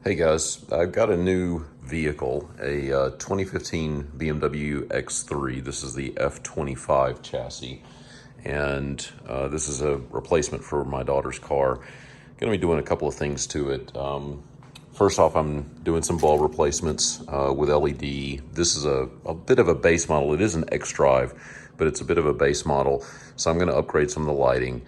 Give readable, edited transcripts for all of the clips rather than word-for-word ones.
Hey guys, I've got a new vehicle, a 2015 BMW X3. This is the F25 chassis, and this is a replacement for my daughter's car. Going to be doing a couple of things to it. First off, I'm doing some bulb replacements with LED. This is a bit of a base model. It is an X-Drive, but it's a bit of a base model, so I'm going to upgrade some of the lighting.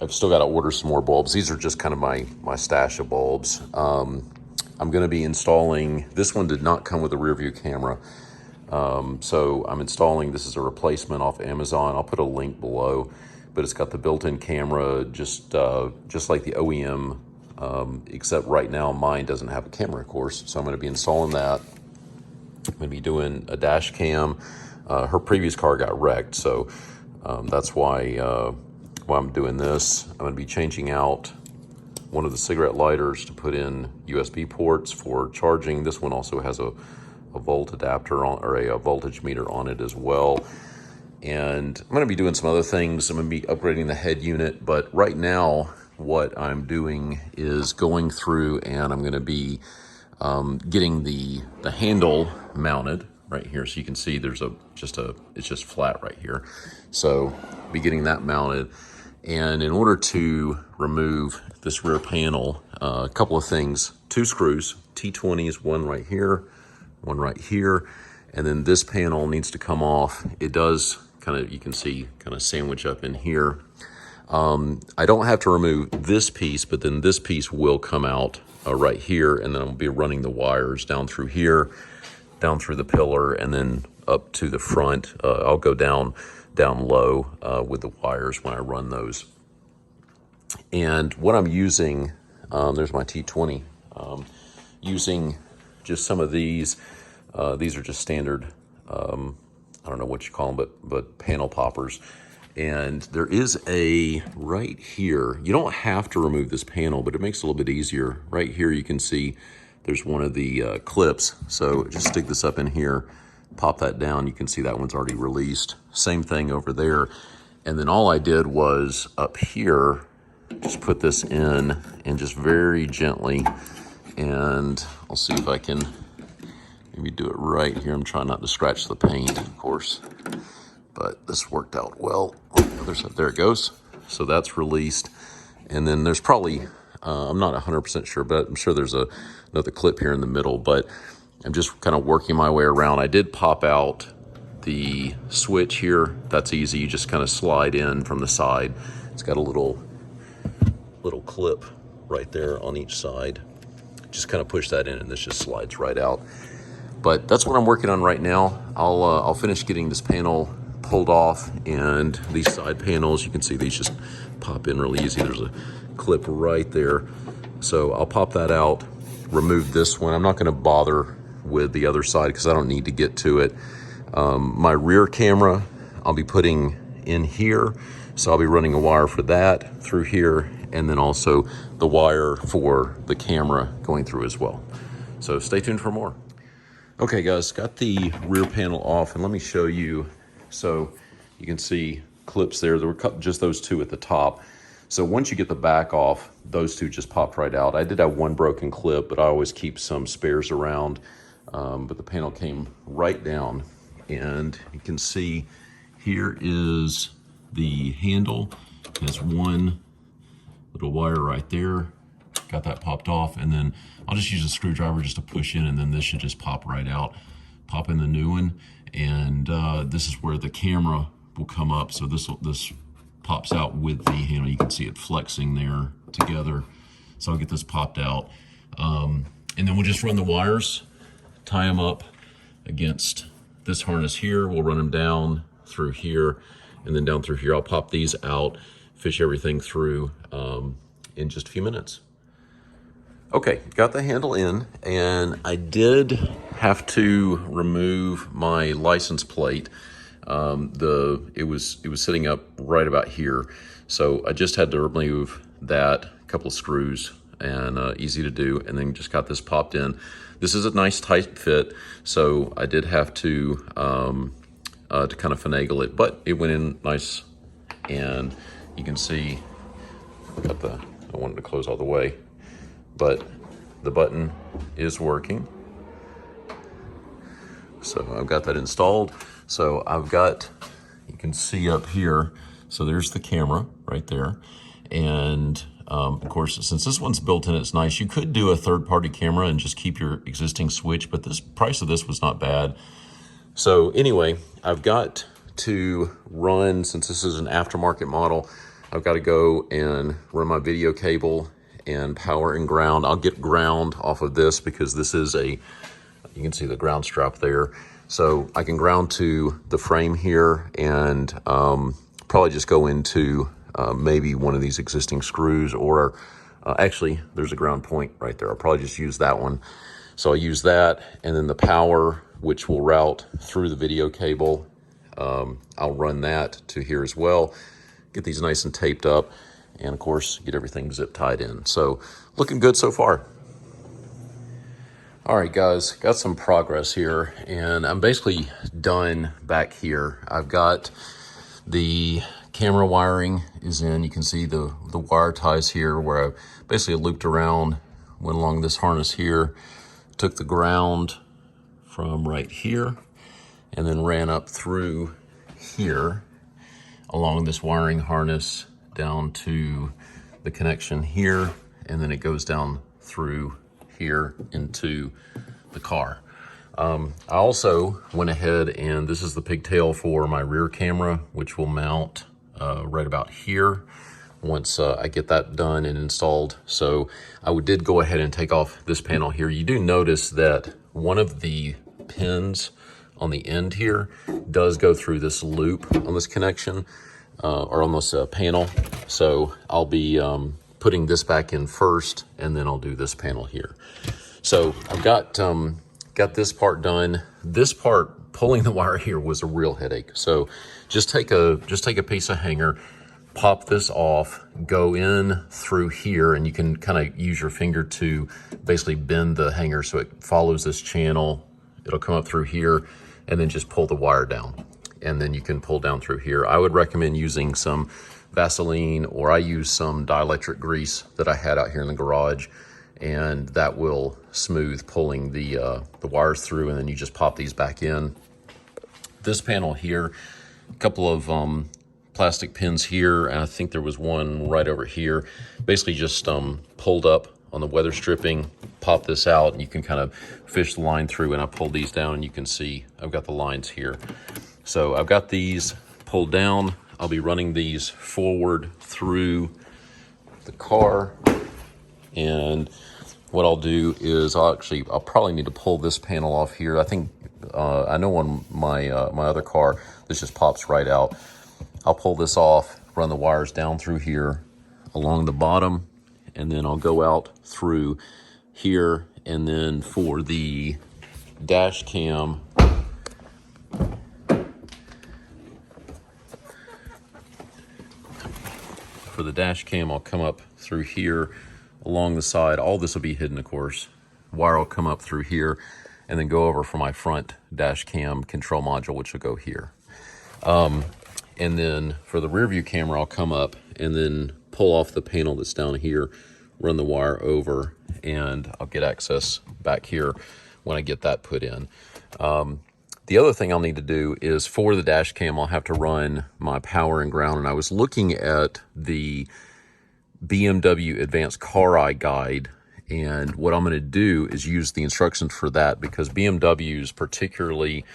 I've still got to order some more bulbs. These are just kind of my stash of bulbs. I'm going to be installing, this one did not come with a rear view camera. So I'm installing, this is a replacement off Amazon. I'll put a link below, but it's got the built-in camera just like the OEM, except right now mine doesn't have a camera, of course. So I'm going to be installing that. I'm going to be doing a dash cam. Her previous car got wrecked, so that's why I'm doing this. I'm going to be changing out one of the cigarette lighters to put in USB ports for charging. This one also has a volt adapter on, or a voltage meter on it as well. And I'm going to be doing some other things. I'm going to be upgrading the head unit, but right now what I'm doing is going through and I'm going to be getting the handle mounted right here. So you can see there's it's just flat right here. So I'll be getting that mounted. And in order to remove this rear panel, a couple of things, 2 screws, T20s, one right here, and then this panel needs to come off. It does kind of, you can see, kind of sandwich up in here. I don't have to remove this piece, but then this piece will come out right here, and then I'll be running the wires down through here, down through the pillar, and then up to the front. I'll go down low with the wires when I run those. And what I'm using, there's my T20, using just some of these are just standard, I don't know what you call them, but panel poppers. And there is a, right here, you don't have to remove this panel, but it makes it a little bit easier. Right here you can see there's one of the clips, so just stick this up in here, pop that down, you can see that one's already released. Same thing over there. And then all I did was up here, just put this in and just very gently, and I'll see if I can maybe do it right here. I'm trying not to scratch the paint, of course, but this worked out well. On the other side, there it goes. So that's released. And then there's probably, I'm not 100% sure, but I'm sure there's another clip here in the middle, but I'm just kind of working my way around. I did pop out the switch here. That's easy. You just kind of slide in from the side. It's got a little clip right there on each side. Just kind of push that in and this just slides right out. But that's what I'm working on right now. I'll finish getting this panel pulled off, and these side panels, you can see these just pop in really easy. There's a clip right there. So I'll pop that out, remove this one. I'm not going to bother with the other side because I don't need to get to it. My rear camera I'll be putting in here, so I'll be running a wire for that through here, and then also the wire for the camera going through as well. So stay tuned for more. Okay guys, got the rear panel off, and let me show you. So you can see clips there. There were just those 2 at the top. So once you get the back off, those 2 just popped right out. I did have one broken clip, but I always keep some spares around. But the panel came right down, and you can see here is the handle. There's one little wire right there. Got that popped off, and then I'll just use a screwdriver just to push in, and then this should just pop right out. Pop in the new one, and this is where the camera will come up. So this pops out with the handle. You can see it flexing there together. So I'll get this popped out, and then we'll just run the wires, tie them up against this harness here. We'll run them down through here, and then down through here. I'll pop these out, fish everything through in just a few minutes. Okay, got the handle in, and I did have to remove my license plate. It was sitting up right about here, so I just had to remove that, a couple of screws, and easy to do, and then just got this popped in. This is a nice tight fit, so I did have to kind of finagle it, but it went in nice, and you can see I wanted to close all the way, but the button is working. So I've got that installed. So I've got, you can see up here, so there's the camera right there. And of course, since this one's built in, it's nice. You could do a third-party camera and just keep your existing switch, but this price of this was not bad. So anyway, I've got to run, since this is an aftermarket model, I've got to go and run my video cable and power and ground. I'll get ground off of this because this is a, you can see the ground strap there. So I can ground to the frame here and probably just go into maybe one of these existing screws, or actually there's a ground point right there. I'll probably just use that one. So I'll use that, and then the power, which will route through the video cable, I'll run that to here as well. Get these nice and taped up, and of course get everything zip tied in. So looking good so far. All right, guys, got some progress here, and I'm basically done back here. I've got the camera wiring is in. You can see the wire ties here where I basically looped around, went along this harness here, took the ground from right here, and then ran up through here along this wiring harness down to the connection here, and then it goes down through here into the car. I also went ahead, and this is the pigtail for my rear camera, which will mount right about here once I get that done and installed. So I did go ahead and take off this panel here. You do notice that one of the pins on the end here does go through this loop on this connection, or on this panel. So I'll be putting this back in first, and then I'll do this panel here. So I've got this part done. This part, pulling the wire here, was a real headache. So just take a piece of hanger, pop this off, go in through here, and you can kind of use your finger to basically bend the hanger so it follows this channel. It'll come up through here, and then just pull the wire down. And then you can pull down through here. I would recommend using some Vaseline, or I use some dielectric grease that I had out here in the garage, and that will smooth pulling the wires through, and then you just pop these back in. This panel here, a couple of plastic pins here, and I think there was one right over here. Basically just pulled up on the weather stripping, pop this out, and you can kind of fish the line through, and I pulled these down, and you can see I've got the lines here. So I've got these pulled down. I'll be running these forward through the car, and what I'll do is I'll probably need to pull this panel off here. I think I know on my my other car this just pops right out. I'll pull this off, run the wires down through here along the bottom, and then I'll go out through here, and then for the dash cam, I'll come up through here along the side. All this will be hidden, of course. Wire will come up through here, and then go over for my front dash cam control module, which will go here. And then for the rear view camera, I'll come up and then pull off the panel that's down here, run the wire over, and I'll get access back here when I get that put in. The other thing I'll need to do is for the dash cam, I'll have to run my power and ground. And I was looking at the BMW Advanced Car Eye Guide, and what I'm going to do is use the instructions for that, because BMWs, particularly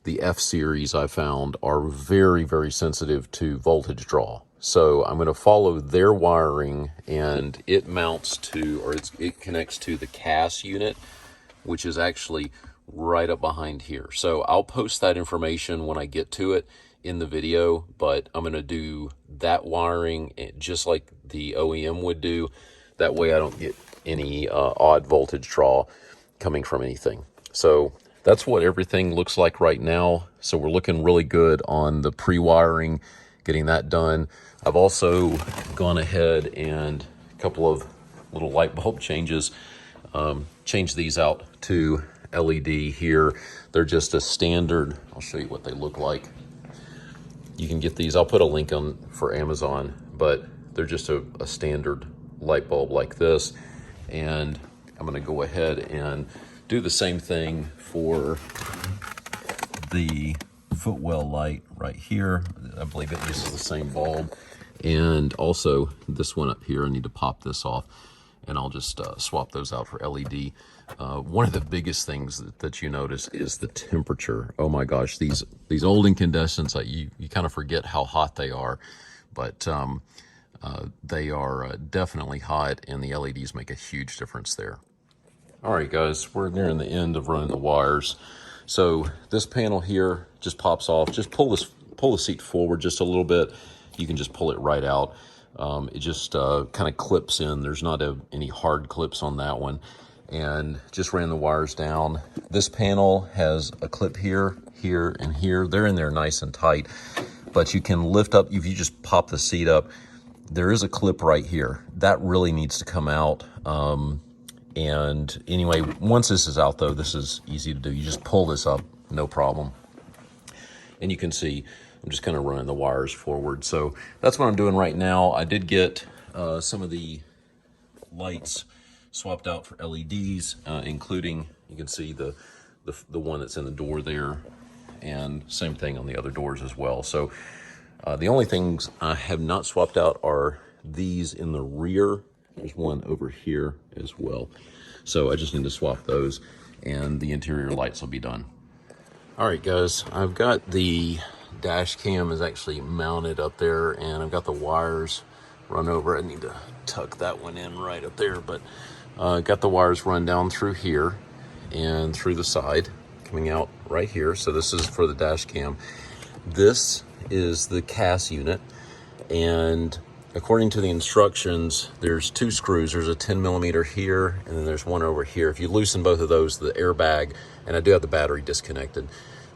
the F series, I found are very, very sensitive to voltage draw. So I'm going to follow their wiring, and it mounts to, or it connects to the CAS unit, which is actually right up behind here. So I'll post that information when I get to it in the video, but I'm going to do that wiring just like the OEM would do. That way I don't get any odd voltage draw coming from anything. So that's what everything looks like right now. So we're looking really good on the pre-wiring, getting that done. I've also gone ahead and a couple of little light bulb changes, changed these out to LED here. They're just a standard. I'll show you what they look like. You can get these, I'll put a link on for Amazon, but they're just a standard light bulb like this. And I'm going to go ahead and do the same thing for the footwell light right here. I believe it uses the same bulb. And also this one up here, I need to pop this off, and I'll just swap those out for LED. One of the biggest things that you notice is the temperature. Oh my gosh, these old incandescents, you kind of forget how hot they are, but they are definitely hot, and the LEDs make a huge difference there. All right, guys, we're nearing the end of running the wires. So this panel here just pops off. Just pull the seat forward just a little bit. You can just pull it right out. It just kind of clips in. There's not any hard clips on that one. And just ran the wires down. This panel has a clip here, here, and here. They're in there nice and tight, but you can lift up. If you just pop the seat up, there is a clip right here. That really needs to come out. And anyway, once this is out though, this is easy to do. You just pull this up, no problem. And you can see I'm just kind of running the wires forward. So that's what I'm doing right now. I did get some of the lights swapped out for LEDs, including, you can see the one that's in the door there, and same thing on the other doors as well. So the only things I have not swapped out are these in the rear. There's one over here as well. So I just need to swap those, and the interior lights will be done. All right, guys, I've got the dash cam is actually mounted up there, and I've got the wires run over. I need to tuck that one in right up there, but got the wires run down through here and through the side, coming out right here. So this is for the dash cam. This is the CAS unit, and according to the instructions, there's two screws. There's a 10mm here, and then there's one over here. If you loosen both of those, the airbag, and I do have the battery disconnected,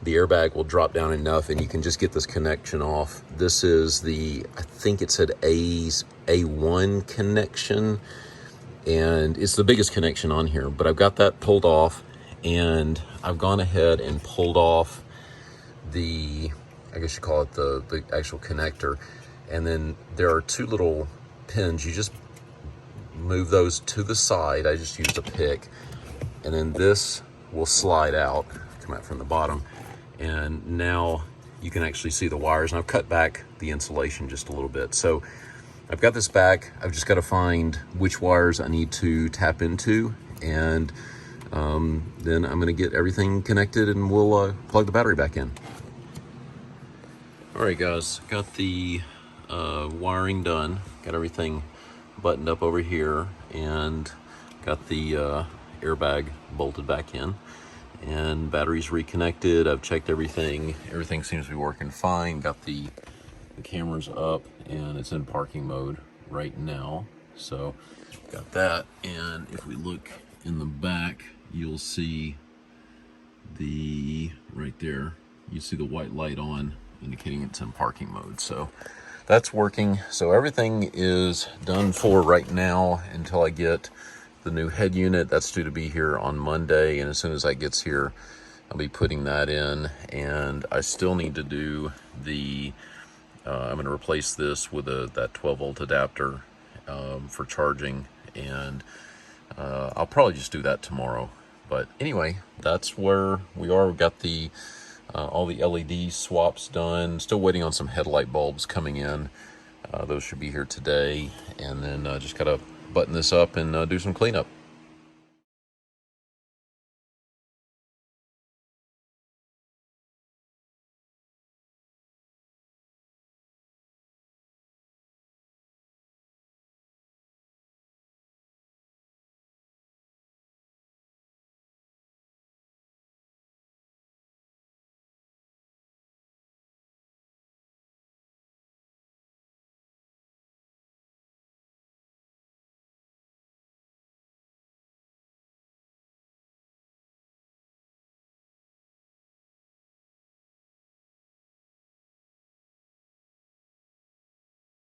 the airbag will drop down enough, and you can just get this connection off. This is the, I think it said A1 connection, and it's the biggest connection on here, but I've got that pulled off, and I've gone ahead and pulled off the, I guess you call it the actual connector. And then there are two little pins. You just move those to the side. I just used a pick, and then this will slide out, come out from the bottom, and now you can actually see the wires. And I've cut back the insulation just a little bit. So I've got this back. I've just got to find which wires I need to tap into, and then I'm going to get everything connected, and we'll plug the battery back in. All right, guys, got the wiring done, got everything buttoned up over here, and got the airbag bolted back in, and batteries reconnected. I've checked everything seems to be working fine. Got the cameras up, and it's in parking mode right now, so got that. And if we look in the back, you'll see right there, you see the white light on indicating it's in parking mode. So that's working. So everything is done for right now until I get the new head unit. That's due to be here on Monday, and as soon as that gets here, I'll be putting that in. And I still need to do the I'm going to replace this with that 12-volt adapter for charging, and I'll probably just do that tomorrow. But anyway, that's where we are. We've got the all the LED swaps done. Still waiting on some headlight bulbs coming in. Those should be here today. And then just gotta button this up and do some cleanup.